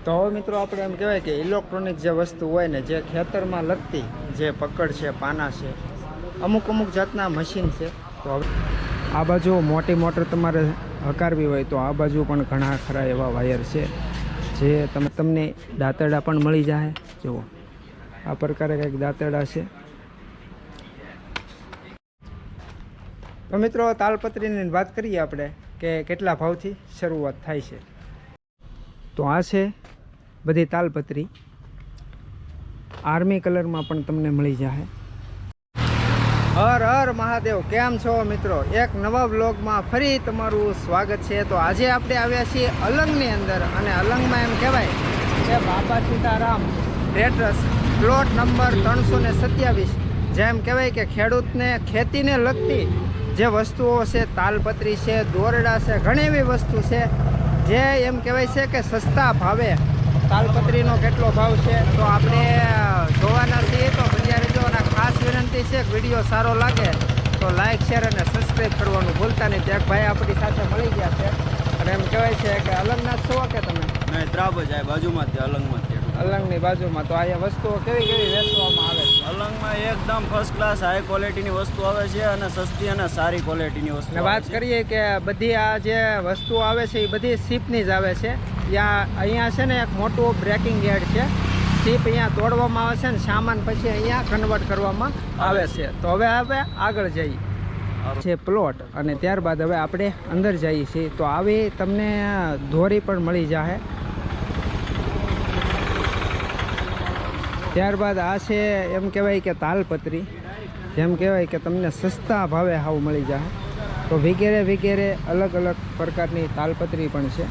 તો હવે મિત્રો આપણે એમ કહેવાય કે ઇલેક્ટ્રોનિક જે વસ્તુ હોય ને, જે ખેતરમાં લગતી જે પકડ છે, પાના છે, અમુક જાતના મશીન છે. તો હવે આ બાજુ મોટી મોટર તમારે હકારવી હોય તો આ બાજુ પણ ઘણા ખરા એવા વાયર છે, જે તમને દાંતરડા પણ મળી જાય. જુઓ આ પ્રકારે કંઈક દાંતરડા છે. તો મિત્રો તાલપત્રીની વાત કરીએ આપણે કે કેટલા ભાવથી શરૂઆત થાય છે. તો આ છે બધી તાલપત્રી, આર્મી કલરમાં પણ તમને મળી જાય. હર હર મહાદેવ, કેમ છો મિત્રો? એક નવા બ્લોગમાં ફરી તમારું સ્વાગત છે. તો આજે આપણે આવ્યા છીએ અલંગની અંદર, અને અલંગમાં એમ કહેવાય કે બાબા સીતારામ ટ્રેડર્સ, પ્લોટ નંબર 327. જેમ કહેવાય કે ખેડૂતને ખેતીને લગતી જે વસ્તુઓ છે, તાલપત્રી છે, દોરડા છે, ઘણી એવી વસ્તુ છે જે એમ કહેવાય છે કે સસ્તા ભાવે તાલપત્રીનો કેટલો ભાવ છે તો આપણે જોવાના છીએ. તો બન્યા રહેજો, અને ખાસ વિનંતી છે કે વિડીયો સારો લાગે તો લાઇક, શેર અને સબસ્ક્રાઈબ કરવાનું ભૂલતા નહીં. ત્યાં ભાઈ આપણી સાથે મળી ગયા છે, અને એમ કહેવાય છે કે અલંગના છો કે તમે? નહીં, ત્રાબ જ આ બાજુમાં જ અલંગમાં જ. અલંગની બાજુમાં. તો અહીંયા વસ્તુઓ કેવી વેચવામાં આવે છે? અલંગમાં એકદમ ફર્સ્ટ ક્લાસ હાઈ ક્વોલિટીની વસ્તુ આવે છે, અને સસ્તી અને સારી ક્વોલિટીની વસ્તુ. વાત કરીએ કે બધી આ જે વસ્તુઓ આવે છે એ બધી શીપની જ આવે છે. અહીંયા છે ને એક મોટું બ્રેકિંગ યાર્ડ છે, શીપ અહીંયા તોડવામાં આવે છે ને સામાન પછી અહીંયા કન્વર્ટ કરવામાં આવે છે. તો હવે આગળ જઈએ છે પ્લોટ, અને ત્યારબાદ હવે આપણે અંદર જઈએ છીએ. તો આવી તમને દોરી પણ મળી જાય. ત્યારબાદ આ છે એમ કહેવાય કે તાલપત્રી, જેમ કહેવાય કે તમને સસ્તા ભાવે હાવ મળી જાય. તો વગેરે અલગ અલગ પ્રકારની તાલપત્રી પણ છે.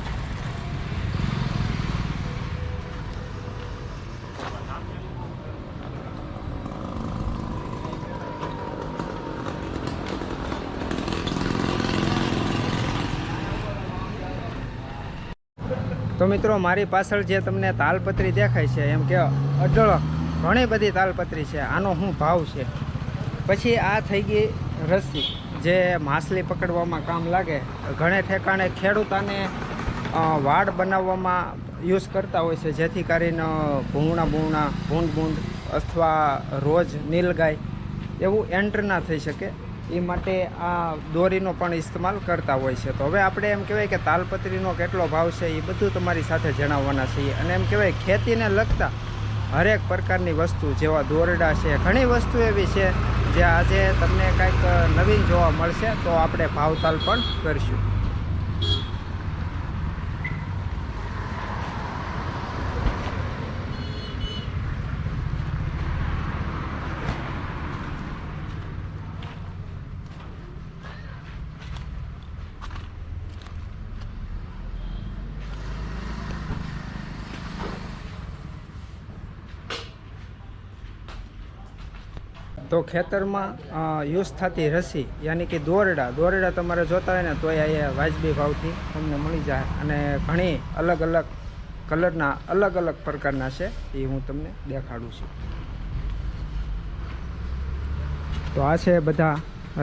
તો મિત્રો મારી પાછળ જે તમને તાલપત્રી દેખાય છે, એમ કે અઢળક ઘણી બધી તાલપત્રી છે. આનો શું ભાવ છે? પછી આ થઈ ગઈ રસ્સી, જે માછલી પકડવામાં કામ લાગે. ઘણે ઠેકાણે ખેડૂત આને વાડ બનાવવામાં યુઝ કરતા હોય છે, જેથી કરીને ભૂંડ અથવા રોજ નીલગાય એવું એન્ટર ના થઈ શકે, એ માટે આ દોરીનો પણ ઇસ્તેમાલ કરતા હોય છે. તો હવે આપણે એમ કહેવાય કે તાલપત્રીનો કેટલો ભાવ છે એ બધું તમારી સાથે જણાવવાના છીએ. અને એમ કહેવાય ખેતીને લગતા હરેક પ્રકારની વસ્તુ, જેવા દોરડા છે, ઘણી વસ્તુ એવી છે જે આજે તમને કંઈક નવીન જોવા મળશે. તો આપણે ભાવતાલ પણ કરીશું. તો ખેતરમાં યુઝ થતી રસી, યાની કે દોરડા તમારે જોતા હોય ને તોય અહીંયા વાજબી ભાવથી તમને મળી જાય. અને ઘણી અલગ અલગ કલરના અલગ પ્રકારના છે, એ હું તમને દેખાડું છું. તો આ છે બધા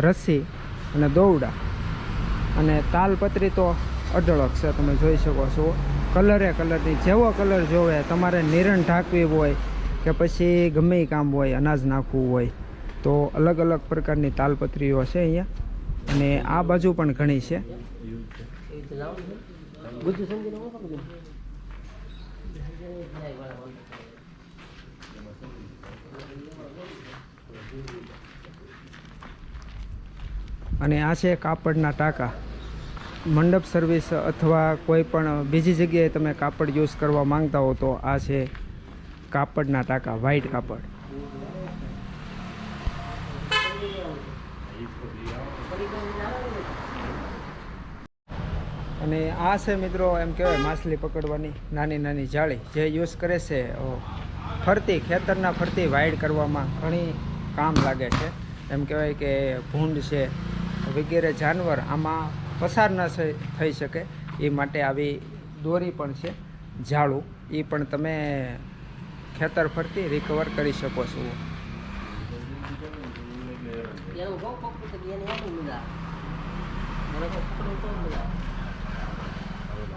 રસ્સી અને દોરડા, અને તાલપત્રી તો અઢળક છે, તમે જોઈ શકો છો. કલરની જેવો કલર જોવે તમારે, નિરણ ઢાંકવી હોય કે પછી ગમે એ કામ હોય, અનાજ નાખવું હોય, તો અલગ પ્રકારની તાલપત્રીઓ છે અહીંયા. અને આ બાજુ પણ ઘણી છે. અને આ છે કાપડના ટાંકા. મંડપ સર્વિસ અથવા કોઈ પણ બીજી જગ્યાએ તમે કાપડ યુઝ કરવા માંગતા હો તો આ છે કાપડના ટાંકા, વ્હાઈટ કાપડ. અને આ છે મિત્રો એમ કહેવાય માછલી પકડવાની નાની જાળી, જે યુઝ કરે છે ખેતરના ફરતી વાઇડ કરવામાં ઘણી કામ લાગે છે. એમ કહેવાય કે ભૂંડ છે વગેરે જાનવર આમાં પસાર ન થઈ શકે, એ માટે આવી દોરી પણ છે, જાળું, એ પણ તમે ખેતર ફરતી રિકવર કરી શકો છો.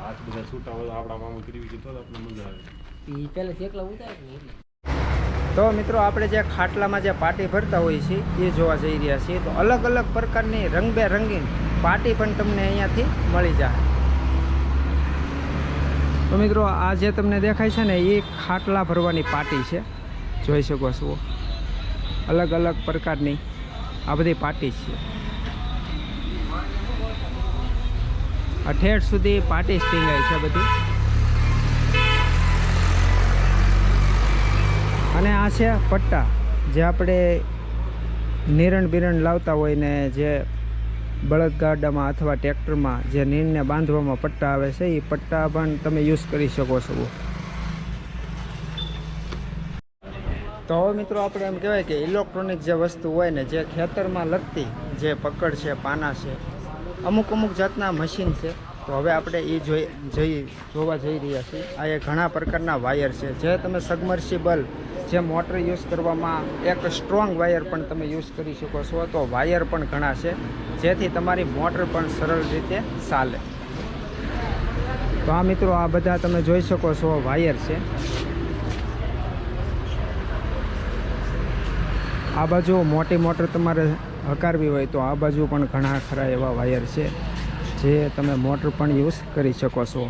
હાથ બધા છૂટા હોય આપણા મામું કરી તો આપણે મજા આવે. એ પહેલે એકલા ઉતારે ને એટલે. તો મિત્રો આપણે જે ખાટલામાં જે પાટી ભરતા હોઈએ છીએ એ જોવા જઈ રહ્યા છીએ. તો અલગ અલગ પ્રકારની રંગબેરંગી પાટી પણ તમને અહીંયાથી મળી જાય. તો મિત્રો આ જે તમને દેખાય છે ને એ ખાટલા ભરવાની પાટી છે, જોઈ શકો છો. અલગ અલગ પ્રકારની આ બધી પાટી છે. આ ઠેઠ સુધી પાટી સ્ટીંગાઈ છે બધી. અને આ છે પટ્ટા, જે આપણે નિરણ બિરણ લાવતા હોય ને જે બળદગાડામાં અથવા ટ્રેક્ટરમાં જે નીરને બાંધવામાં પટ્ટા આવે છે એ પટ્ટા પણ તમે યુઝ કરી શકો છો. તો હવે મિત્રો આપણે એમ કહેવાય કે ઇલેક્ટ્રોનિક જે વસ્તુ હોય ને જે ખેતરમાં લગતી જે પકડ છે, પાના છે, અમુક અમુક જાતના મશીન છે. તો હવે આપણે એ જોવા જઈ રહ્યા છીએ. આ એ ઘણા પ્રકારના વાયર છે જે તમે સબમર્સિબલ જે મોટર યુઝ કરવામાં એક સ્ટ્રોંગ વાયર પણ તમે યુઝ કરી શકો છો. તો વાયર પણ ઘણા છે જેથી તમારી મોટર પણ સરળ રીતે ચાલે. તો આ મિત્રો આ બધા તમે જોઈ શકો છો વાયર છે. આ બાજુ મોટી મોટર તમારે હકારવી હોય તો આ બાજુ પણ ઘણા ખરા એવા વાયર છે જે તમે મોટર પણ યુઝ કરી શકો છો.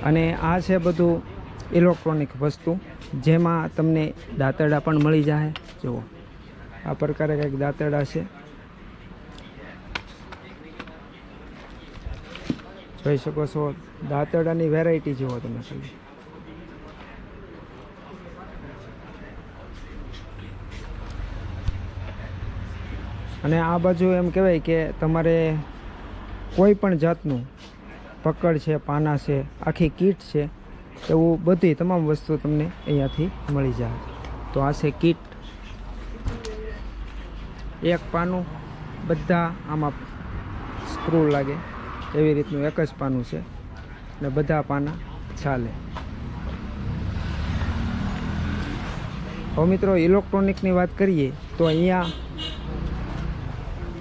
અને આ છે બધું ઇલેક્ટ્રોનિક વસ્તુ જેમાં તમને દાંતરડા પણ મળી જાય. જુઓ આ પ્રકારે કંઈક દાંતરડા છે, જોઈ શકો છો. દાંતરડાની વેરાયટી જુઓ તમે ખાલી. અને આ બાજુ એમ કહેવાય કે તમારે કોઈ પણ જાતનું પકડ છે, પાના છે, આખી કીટ છે, એવું બધી તમામ વસ્તુ તમને અહીંયાથી મળી જાય. તો આ છે કીટ. એક પાનું, બધા આમાં સ્ક્રૂ લાગે એવી રીતનું એક જ પાનું છે ને બધા પાના ચાલે. હવે મિત્રો ઇલેક્ટ્રોનિકની વાત કરીએ તો અહીંયા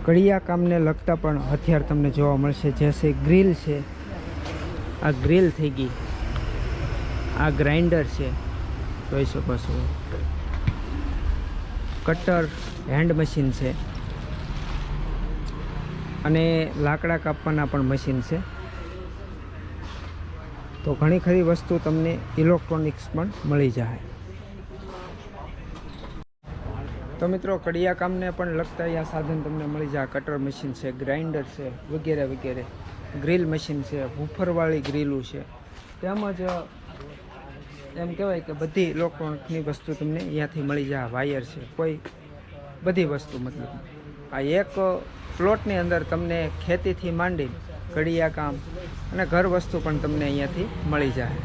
કડિયા કામને લગતા પણ હથિયાર તમને જોવા મળશે. જેસે ગ્રીલ છે, આ ગ્રીલ થઈ ગઈ, આ ગ્રાઇન્ડર છે, જોઈ શકો છો. કટર, હેન્ડ મશીન છે અને લાકડા કાપવાના પણ મશીન છે. તો ઘણી ખરી વસ્તુ તમને ઇલેક્ટ્રોનિક્સ પણ મળી જાય. તો મિત્રો કડિયા કામને પણ લગતા આ સાધન તમને મળી જાય. કટર મશીન છે, ગ્રાઇન્ડર છે, વગેરે વગેરે. ગ્રીલ મશીન છે, બુફરવાળી ગ્રીલું છે, તેમજ એમ કહેવાય કે બધી ઇલેક્ટ્રોનિકની વસ્તુ તમને અહીંયાથી મળી જાય. વાયર છે, કોઈ બધી વસ્તુ મતલબ આ એક પ્લોટની અંદર તમને ખેતીથી માંડી કડિયા કામ અને ઘર વસ્તુ પણ તમને અહીંયાથી મળી જાય.